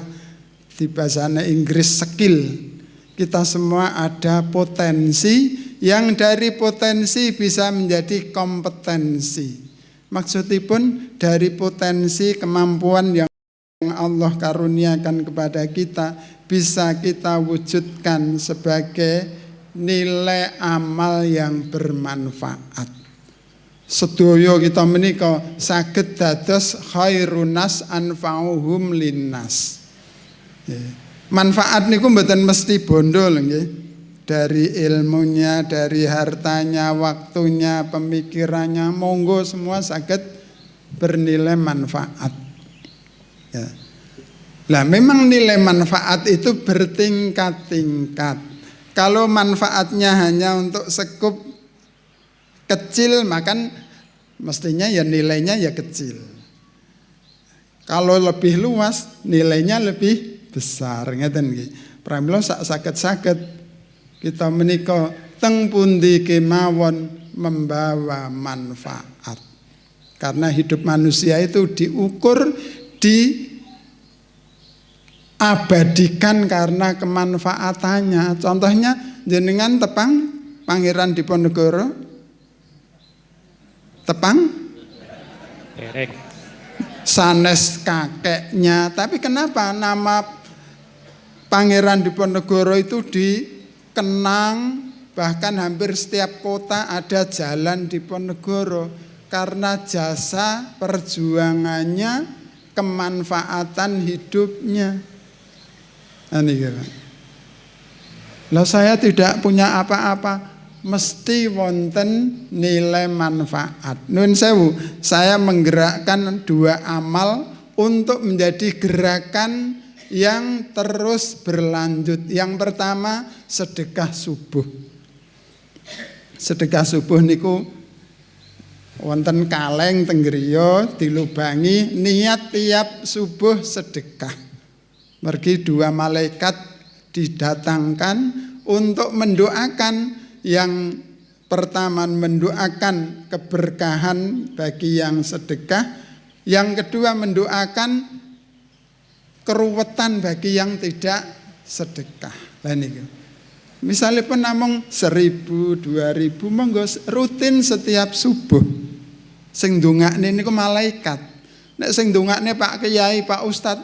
di bahasa Inggris skill. Kita semua ada potensi yang dari potensi bisa menjadi kompetensi. Maksudipun dari potensi kemampuan yang Allah karuniakan kepada kita bisa kita wujudkan sebagai nilai amal yang bermanfaat. Sedaya kita menika saged dados khairunas anfa'uhum linnas. Manfaat niku mboten mesti bondo nggih. Dari ilmunya, dari hartanya, waktunya, pemikirannya, monggo semua saged bernilai manfaat. Ya. Lah memang nilai manfaat itu bertingkat-tingkat. Kalau manfaatnya hanya untuk sekup kecil, maka mestinya ya nilainya ya kecil. Kalau lebih luas, nilainya lebih besar. Ngeten nggih. Pramila saged-saged kita menika teng pundi kemawon membawa manfaat. Karena hidup manusia itu diukur, diabadikan karena kemanfaatannya. Contohnya jenengan tepang Pangeran Diponegoro. Tepang Derek. Sanes kakeknya. Tapi kenapa nama Pangeran Diponegoro itu dikenang, bahkan hampir setiap kota ada jalan Diponegoro, karena jasa perjuangannya, kemanfaatan hidupnya. Lah saya tidak punya apa-apa, mesti wonten nilai manfaat. Nun sewu, saya menggerakkan dua amal untuk menjadi gerakan yang terus berlanjut. Yang pertama sedekah subuh. Sedekah subuh niku wonten kaleng teng griya dilubangi, niat tiap subuh sedekah. Mergi dua malaikat didatangkan untuk mendoakan. Yang pertama mendoakan keberkahan bagi yang sedekah, yang kedua mendoakan keruwetan bagi yang tidak sedekah. Lah niku. Misalnya pun namung 1.000, 2.000 monggo rutin setiap subuh. Sing ndongakne niku malaikat. Nek sing ndongakne Pak Kiai, Pak Ustad,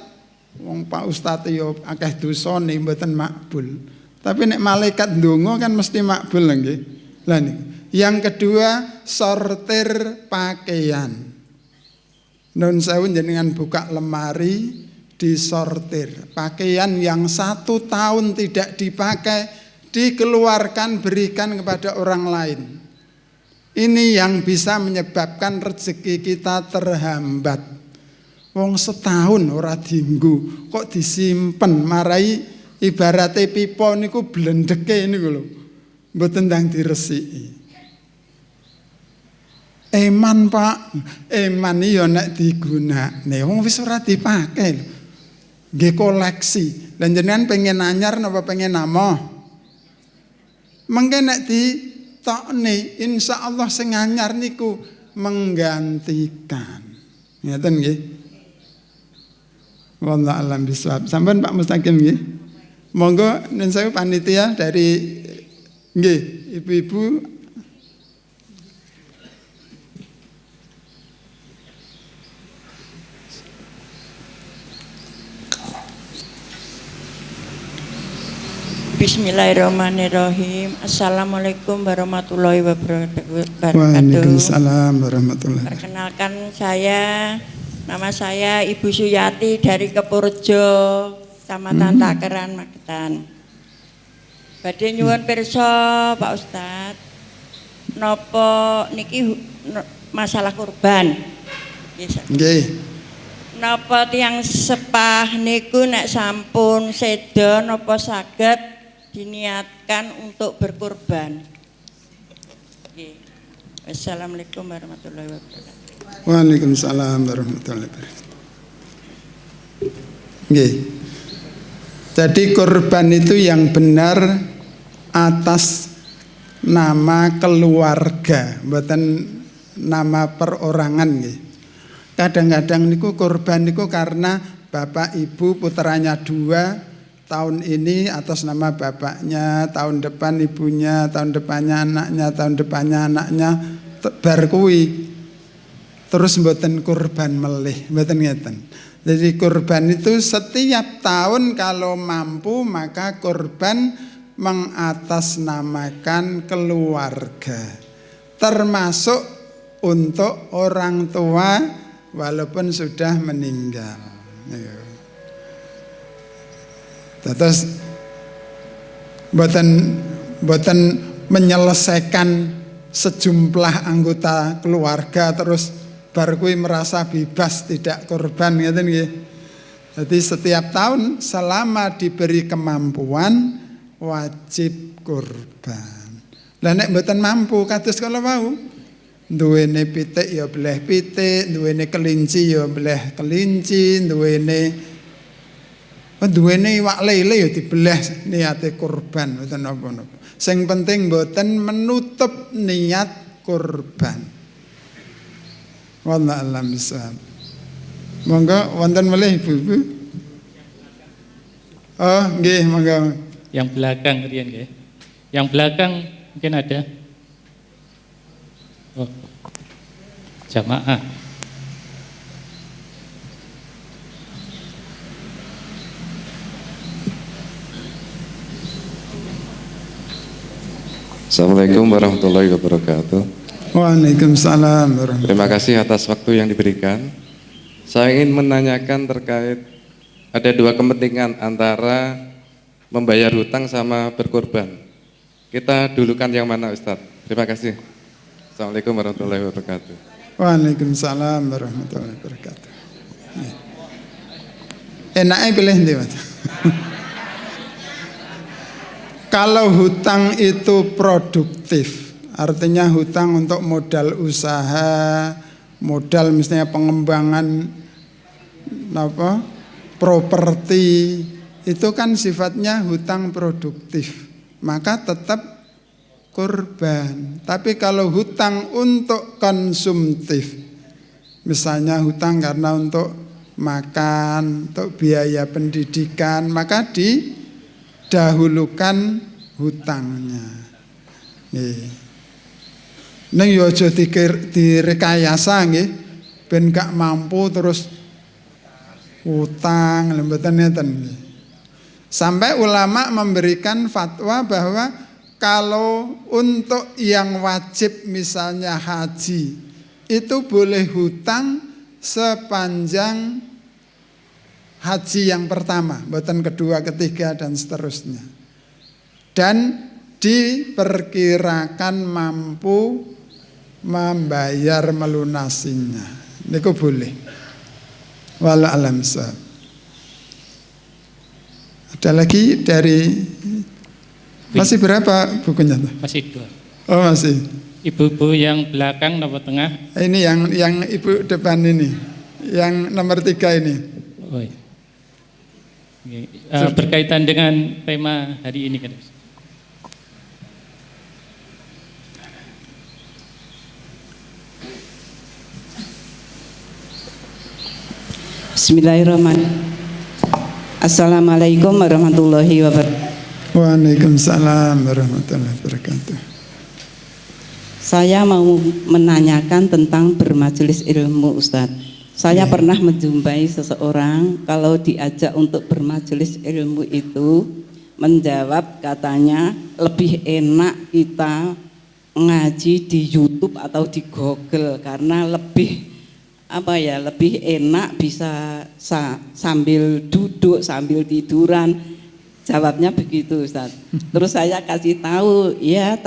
wong Pak Ustad ya akeh dosane mboten makbul. Tapi nek malaikat ndonga kan mesti makbul nggih. Lah niku. Yang kedua, sortir pakaian. Nun sewu jenengan buka lemari, disortir. Pakaian yang 1 tahun tidak dipakai, dikeluarkan, berikan kepada orang lain. Ini yang bisa menyebabkan rezeki kita terhambat. Wong setahun ora dienggo, kok disimpen, marai ibaratnya pipa niku blendeke niku lho. Mboten ndang diresiki. Eman Pak, eman iya nek digunakne wong wis ora dipake lho. Nggih koleksi. Lan jenengan pengen anyar napa pengen nama? Mengke nek ditokne insyaallah sing anyar niku menggantikan. Ngeten nggih. Wallahu a'lam bishawab. Sampun Pak Mustaqim nggih. Monggo nen saya panitia dari nggih ibu-ibu. Bismillahirrahmanirrahim. Assalamualaikum warahmatullahi wabarakatuh. Waalaikumsalam warahmatullahi wabarakatuh. Perkenalkan nama saya Ibu Suyati dari Kepurjo, Kecamatan Takeran, Magetan. Badhe nyuwun pirsa Pak Ustad, napa niki masalah kurban. Nggih. Napa tiyang sepah niku nek sampun seda napa saged diniatkan untuk berkurban. Wassalamualaikum warahmatullahi wabarakatuh. Waalaikumsalam warahmatullahi wabarakatuh. Nggih. Jadi kurban itu yang benar atas nama keluarga, mboten nama perorangan nggih. Kadang-kadang niku kurban niku karena bapak ibu putranya 2, tahun ini atas nama bapaknya, tahun depan ibunya, tahun depannya anaknya, tahun depannya anaknya, bar kuwi. Terus mboten kurban melih, mboten ngeten. Jadi kurban itu setiap tahun kalau mampu maka kurban mengatasnamakan keluarga. Termasuk untuk orang tua walaupun sudah meninggal. Terus boten menyelesaikan sejumlah anggota keluarga terus bar kuwi merasa bebas tidak kurban ngeten nggih. Jadi setiap tahun selama diberi kemampuan wajib kurban. Lah nek mboten mampu kados kala wau duwene pitik ya bleh pitik, duwene kelinci ya bleh kelinci, duwene iwak lele ya dibelah niate kurban mboten napa-napa. Sing penting mboten menutup niat kurban. Wallahu a'lam bishawab. Monggo wonten malih Ibu-ibu. Oh, nggih, monggo. Yang belakang riyen nggih. Yang belakang mungkin ada. Oh. Jamaah. Assalamualaikum warahmatullahi wabarakatuh. Waalaikumsalam warahmatullahi. Terima kasih atas waktu yang diberikan. Saya ingin menanyakan terkait ada 2 kepentingan antara membayar hutang sama berkorban. Kita dulukan yang mana Ustadz? Terima kasih. Assalamualaikum warahmatullahi wabarakatuh. Waalaikumsalam warahmatullahi wabarakatuh. Enaknya pilih ndi, Mas? Kalau hutang itu produktif, artinya hutang untuk modal usaha, modal misalnya pengembangan properti, itu kan sifatnya hutang produktif, maka tetap kurban. Tapi kalau hutang untuk konsumtif, misalnya hutang karena untuk makan, untuk biaya pendidikan, maka didahulukan hutangnya. Neng yo aja direkayasa nggih, ben gak mampu terus hutang mboten neten. Sampai ulama memberikan fatwa bahwa kalau untuk yang wajib misalnya haji itu boleh hutang sepanjang haji yang pertama, mboten kedua, ketiga dan seterusnya. Dan diperkirakan mampu membayar melunasinya. Niku boleh. Wallahu a'lam bishawab. Ada lagi dari masih berapa bukunya? Masih 2. Oh masih. Ibu-ibu yang belakang nomor tengah. Ini yang ibu depan ini, yang nomor 3 ini. Oh, iya. Berkaitan dengan tema hari ini kan. Bismillahirrahmanirrahim. Assalamualaikum warahmatullahi wabarakatuh. Waalaikumsalam warahmatullahi wabarakatuh. Saya mau menanyakan tentang bermajelis ilmu, Ustadz. Saya pernah menjumpai seseorang kalau diajak untuk bermajelis ilmu itu menjawab katanya lebih enak kita ngaji di YouTube atau di Google karena lebih lebih enak bisa sambil duduk, sambil tiduran. Jawabnya begitu, Ustaz. Terus saya kasih tahu, ya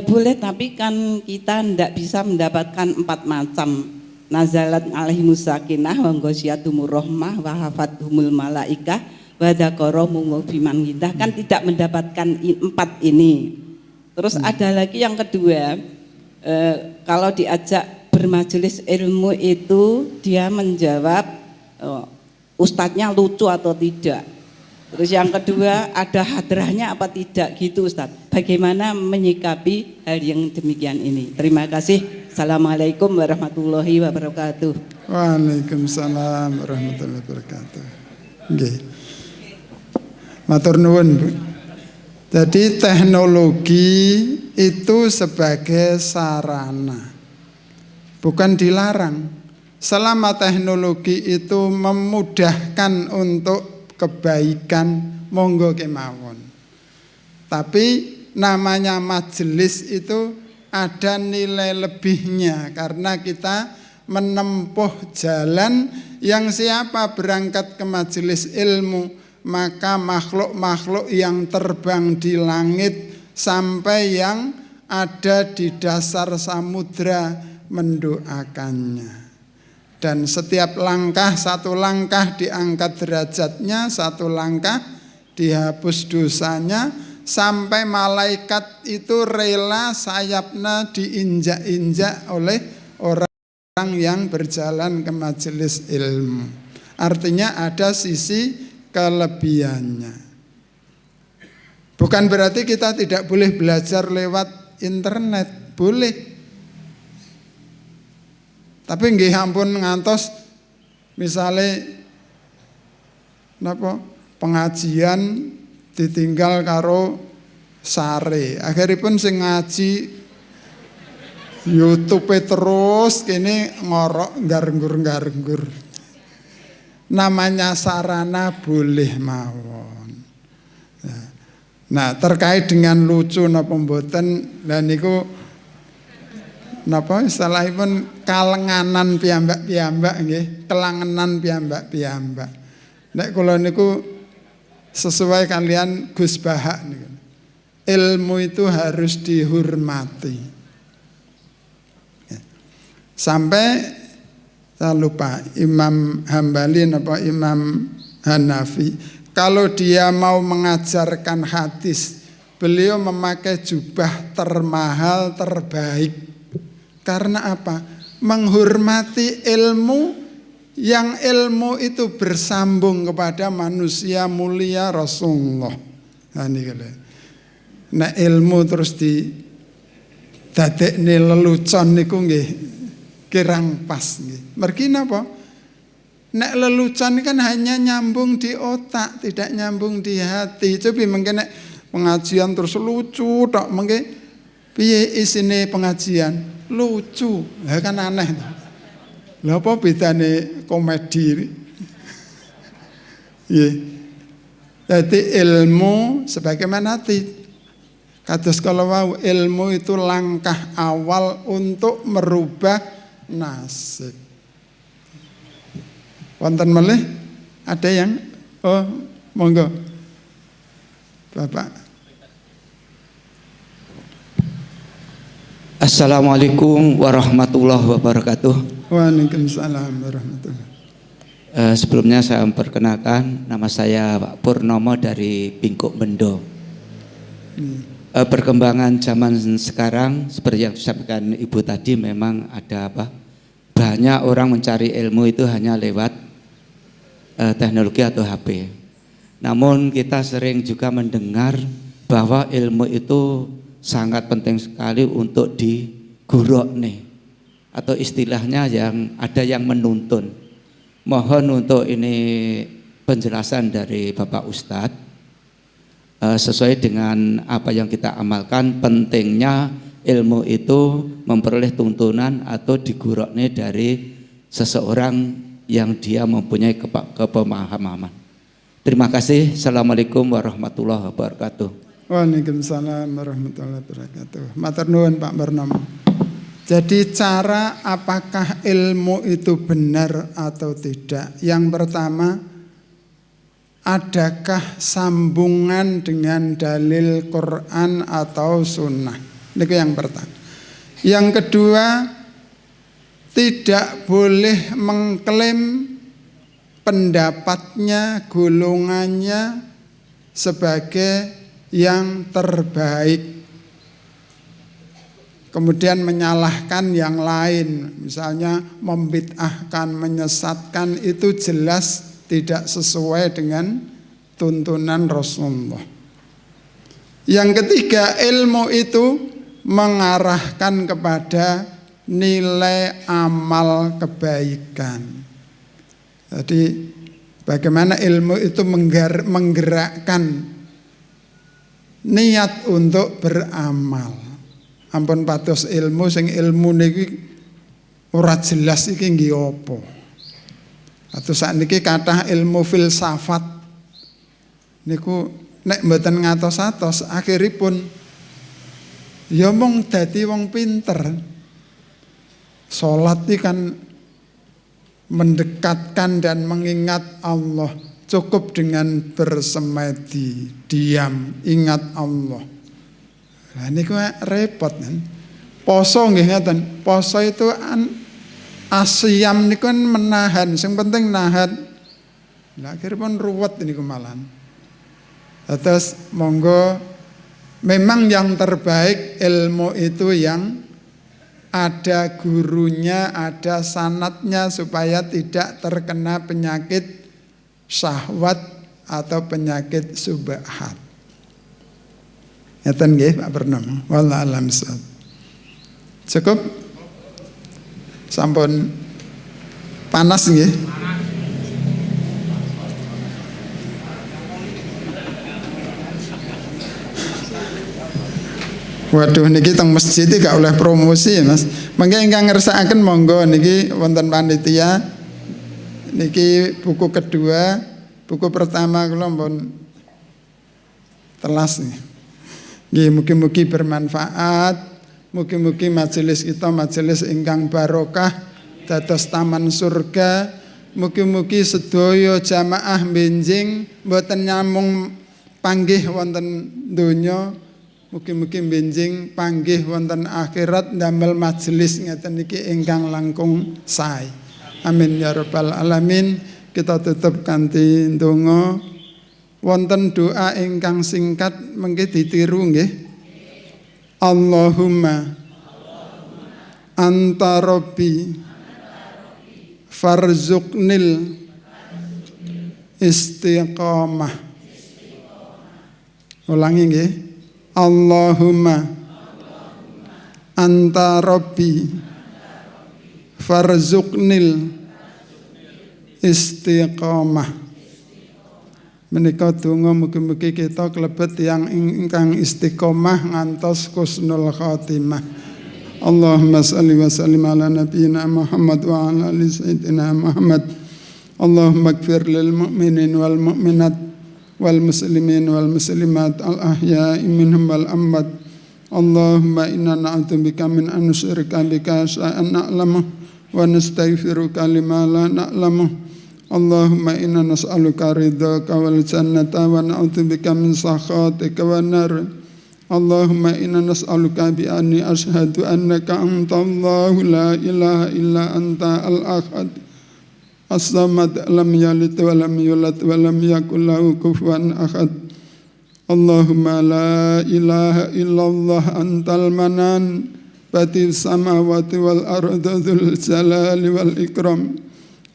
boleh, tapi kan kita tidak bisa mendapatkan 4 macam. Nazalat alaihimus sakinah wa ghasyiatumur rahmah wa hafathumul malaikah wa dzakarahumu biman indah, kan tidak mendapatkan 4 ini. Terus ada lagi yang kedua, kalau diajak bermajelis ilmu itu dia menjawab ustadznya lucu atau tidak. Terus yang kedua, ada hadrahnya apa tidak gitu, Ustaz. Bagaimana menyikapi hal yang demikian ini? Terima kasih. Assalamualaikum warahmatullahi wabarakatuh. Waalaikumsalam warahmatullahi wabarakatuh. Nggih. Matur nuwun, Bu. Jadi teknologi itu sebagai sarana, bukan dilarang. Selama teknologi itu memudahkan untuk kebaikan, monggo kemawon. Tapi namanya majelis itu ada nilai lebihnya karena kita menempuh jalan yang siapa berangkat ke majelis ilmu, maka makhluk-makhluk yang terbang di langit sampai yang ada di dasar samudra mendoakannya. Dan setiap langkah, satu langkah diangkat derajatnya, satu langkah dihapus dosanya, sampai malaikat itu rela sayapnya diinjak-injak oleh orang yang berjalan ke majelis ilmu. Artinya ada sisi kelebihannya. Bukan berarti kita tidak boleh belajar lewat internet, boleh. Tapi nggih ampun ngantos misale napa pengajian ditinggal karo sare. Akhiripun sing ngaji YouTube terus kene ngorok garenggur-garenggur. Namanya sarana boleh mawon. Nah, terkait dengan lucu napa mboten, lha niku napa istilahipun kalenganan piyambak-piyambak nggih, kelangenan piyambak-piyambak. Nek kula niku sesuai kalian Gus Bahak niku. Ilmu itu harus dihormati. Sampai saya lupa Imam Hambali napa Imam Hanafi, kalau dia mau mengajarkan hadis, beliau memakai jubah termahal terbaik. Karena apa? Menghormati ilmu, yang ilmu itu bersambung kepada manusia mulia Rasulullah. Nah ilmu terus di dadekne lelucon niku nggih kirang pas nggih. Mergi napa? Nek lelucon kan hanya nyambung di otak, tidak nyambung di hati. Coba mungkin nek pengajian terus lucu tok, mungkin piye isine pengajian? Lucu. Lah kan aneh. Lah apa bedane komedi? Iya. Jadi ilmu sebagaimana kados kalau wau ilmu itu langkah awal untuk merubah nasib. Wonten malih ada yang monggo Bapak. Assalamualaikum warahmatullahi wabarakatuh. Waalaikumsalam warahmatullahi. Sebelumnya saya memperkenalkan, nama saya Pak Purnomo dari Bingkuk Bendo. Perkembangan zaman sekarang seperti yang disampaikan Ibu tadi, memang ada banyak orang mencari ilmu itu hanya lewat teknologi atau HP. Namun kita sering juga mendengar bahwa ilmu itu sangat penting sekali untuk digurokne, atau istilahnya yang ada yang menuntun. Mohon untuk ini penjelasan dari Bapak Ustadz sesuai dengan apa yang kita amalkan, pentingnya ilmu itu memperoleh tuntunan atau digurokne dari seseorang yang dia mempunyai kepemahaman. Terima kasih. Assalamualaikum warahmatullahi wabarakatuh. Waalaikumsalam warahmatullahi wabarakatuh. Matur nuwun Pak Purnomo. Jadi cara apakah ilmu itu benar atau tidak? Yang pertama, adakah sambungan dengan dalil Quran atau sunnah? Itu yang pertama. Yang kedua, tidak boleh mengklaim pendapatnya, golongannya sebagai yang terbaik, kemudian menyalahkan yang lain, misalnya membid'ahkan, menyesatkan, itu jelas tidak sesuai dengan tuntunan Rasulullah. Yang ketiga, ilmu itu mengarahkan kepada nilai amal kebaikan. Jadi bagaimana ilmu itu menggerakkan niat untuk beramal. Ampun pados ilmu sing ilmu niki ora jelas iki nggih apa. Atau sakniki kathah ilmu filsafat niku nek mboten ngatos-atos akhiripun ya mung dadi wong pinter. Salat iki kan mendekatkan dan mengingat Allah. Cukup dengan bersemedi, diam, ingat Allah. Nah ini repot kan. Poso nggih ngaten. Poso itu asyam niku kan menahan, sing penting nahan. Lah akhiripun ruwet niku malahan. Terus monggo memang yang terbaik ilmu itu yang ada gurunya, ada sanadnya supaya tidak terkena penyakit syahwat atau penyakit subhat. Ngeten nggih Pak Purnomo. Wallahu a'lam bishawab. Cukup? Sampun panas nggih? Waduh niki teng masjid gak oleh promosi ya Mas. Mangke ingkang ngersakaken monggo niki wonten panitia. Niki buku kedua, buku pertama kula pun telas nih. Nggih mugi-mugi bermanfaat, mugi-mugi majelis kita majelis ingkang barokah dados taman surga. Mugi-mugi sedaya jamaah benjing mboten nyamung panggih wonten donya. Mugi-mugi benjing panggih wonten akhirat ndamel majelis ngeten niki ingkang langkung sae. Amin ya rabbal alamin. Kita tutup kanthi ndonga. Wonten doa ingkang singkat mengke ditiru nggih. Allahumma anta rabbi farzuqnil istiqamah. Ulangi nggih. Allahumma anta rabbi farzuqnil istiqomah. Menika donga mugi-mugi kita klebet yang ingkang istiqomah ngantos husnul khotimah. Allahumma shalli wa sallim ala nabiyyina Muhammad wa ala ali sayyidina Muhammad. Allahumma ighfir lil mu'minin wal mu'minat wal muslimin wal muslimat al ahya'i minhum wal amwat. Allahumma inna na'udzubika min an nusyrika bika syai'an na'lamu wa nastaghfiruka lima la na'lamu. Allahumma inna nas'aluka ridhaka wal jannata wa na'udzubika min sakhatika wan nar. Allahumma inna nas'aluka bi anni asyhadu annaka antallahu la ilaha illa anta al-ahad as-samad lam yalid wa lam yulad wa lam yakul lahu kufuwan ahad. Allahumma la ilaha illallah antal manan batis samawati wal ardi dzul jalali wal ikram.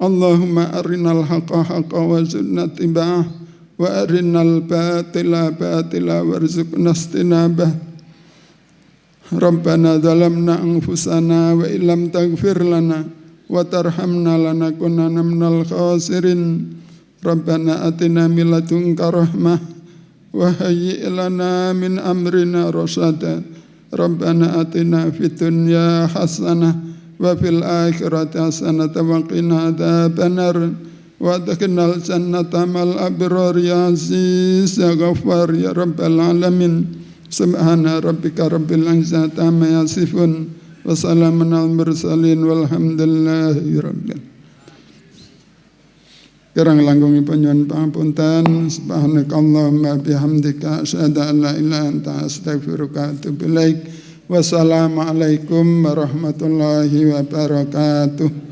Allahumma arinal haqqa haqqa warzuqna ittiba'ah wa arinal batila batila warzuqna istinabah. Rabbana zalamna anfusana wa illam taghfir lana wa tarhamna lanakunanna minal khasirin. Rabbana atina min ladunka rahmah wa hayyi' lana min amrina rasyada. Rabbana atina fid dunya hasanah wa fil akhirati hasanah wa qina adzabannar. Wa adkhilnal jannata mal abrar ya aziz ya ghaffar ya rabbal alamin. Subhana rabbika rabbil izzati amma yasifun wa salamun al mursalin walhamdulillahi rabbil alamin. Kirang langgungipun nyuwun pangapunten. Subhanakallahumma bihamdika asyhadu an la ilaha illa anta astaghfiruka wa atubu ilaik. Wassalamualaikum warahmatullahi wabarakatuh.